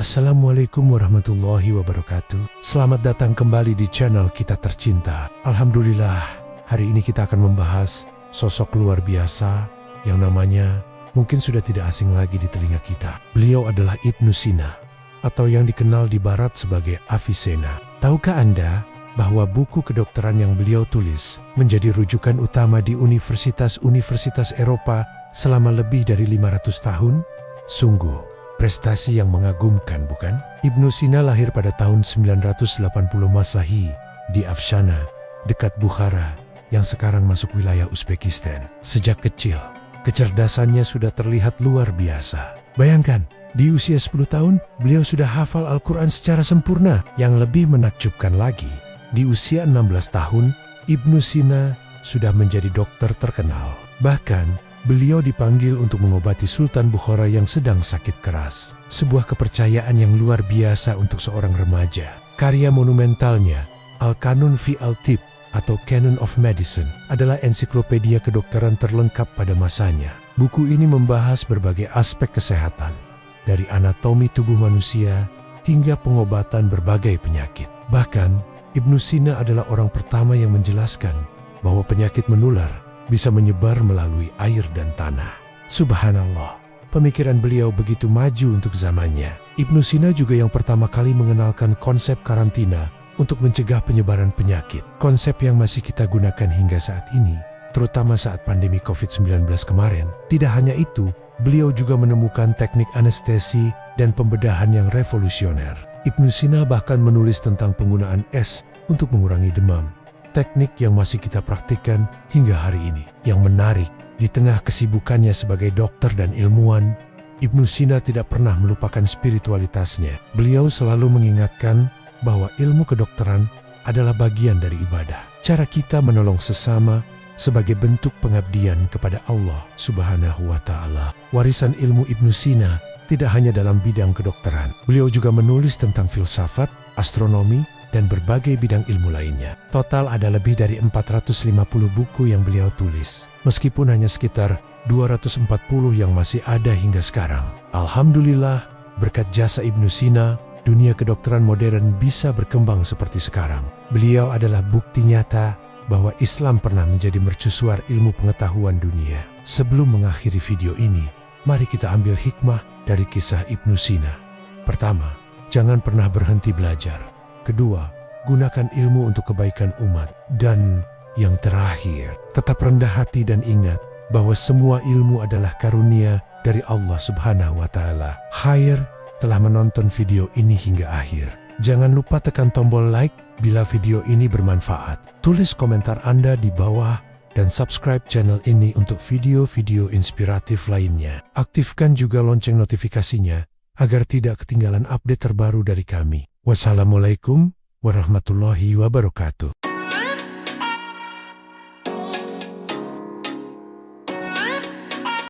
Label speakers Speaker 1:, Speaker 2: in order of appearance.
Speaker 1: Assalamualaikum warahmatullahi wabarakatuh. Selamat datang kembali di channel kita tercinta. Alhamdulillah, hari ini kita akan membahas sosok luar biasa yang namanya mungkin sudah tidak asing lagi di telinga kita. Beliau adalah Ibnu Sina, atau yang dikenal di barat sebagai Avicenna. Tahukah Anda bahwa buku kedokteran yang beliau tulis menjadi rujukan utama di universitas-universitas Eropa selama lebih dari 500 tahun? Sungguh prestasi yang mengagumkan, bukan? Ibnu Sina lahir pada tahun 980 Masehi di Afshana, dekat Bukhara, yang sekarang masuk wilayah Uzbekistan. Sejak kecil, kecerdasannya sudah terlihat luar biasa. Bayangkan, di usia 10 tahun, beliau sudah hafal Al-Quran secara sempurna. Yang lebih menakjubkan lagi, di usia 16 tahun, Ibnu Sina sudah menjadi dokter terkenal. Bahkan, beliau dipanggil untuk mengobati Sultan Bukhara yang sedang sakit keras. Sebuah kepercayaan yang luar biasa untuk seorang remaja. Karya monumentalnya, Al-Qanun fi Al-Tib atau Canon of Medicine, adalah ensiklopedia kedokteran terlengkap pada masanya. Buku ini membahas berbagai aspek kesehatan, dari anatomi tubuh manusia hingga pengobatan berbagai penyakit. Bahkan, Ibnu Sina adalah orang pertama yang menjelaskan bahwa penyakit menular bisa menyebar melalui air dan tanah. Subhanallah, pemikiran beliau begitu maju untuk zamannya. Ibnu Sina juga yang pertama kali mengenalkan konsep karantina untuk mencegah penyebaran penyakit. Konsep yang masih kita gunakan hingga saat ini, terutama saat pandemi COVID-19 kemarin. Tidak hanya itu, beliau juga menemukan teknik anestesi dan pembedahan yang revolusioner. Ibnu Sina bahkan menulis tentang penggunaan es untuk mengurangi demam. Teknik yang masih kita praktikkan hingga hari ini. Yang menarik, di tengah kesibukannya sebagai dokter dan ilmuwan, Ibnu Sina tidak pernah melupakan spiritualitasnya. Beliau selalu mengingatkan bahwa ilmu kedokteran adalah bagian dari ibadah. Cara kita menolong sesama sebagai bentuk pengabdian kepada Allah Subhanahu wa Ta'ala. Warisan ilmu Ibnu Sina tidak hanya dalam bidang kedokteran. Beliau juga menulis tentang filsafat, astronomi, dan berbagai bidang ilmu lainnya. Total ada lebih dari 450 buku yang beliau tulis, meskipun hanya sekitar 240 yang masih ada hingga sekarang. Alhamdulillah, berkat jasa Ibnu Sina, dunia kedokteran modern bisa berkembang seperti sekarang. Beliau adalah bukti nyata bahwa Islam pernah menjadi mercusuar ilmu pengetahuan dunia. Sebelum mengakhiri video ini, mari kita ambil hikmah dari kisah Ibnu Sina. Pertama, jangan pernah berhenti belajar. Kedua, gunakan ilmu untuk kebaikan umat. Dan yang terakhir, tetap rendah hati dan ingat bahwa semua ilmu adalah karunia dari Allah Subhanahu wa Ta'ala. Khair telah menonton video ini hingga akhir. Jangan lupa tekan tombol like bila video ini bermanfaat. Tulis komentar Anda di bawah dan subscribe channel ini untuk video-video inspiratif lainnya. Aktifkan juga lonceng notifikasinya agar tidak ketinggalan update terbaru dari kami. Wassalamualaikum warahmatullahi wabarakatuh.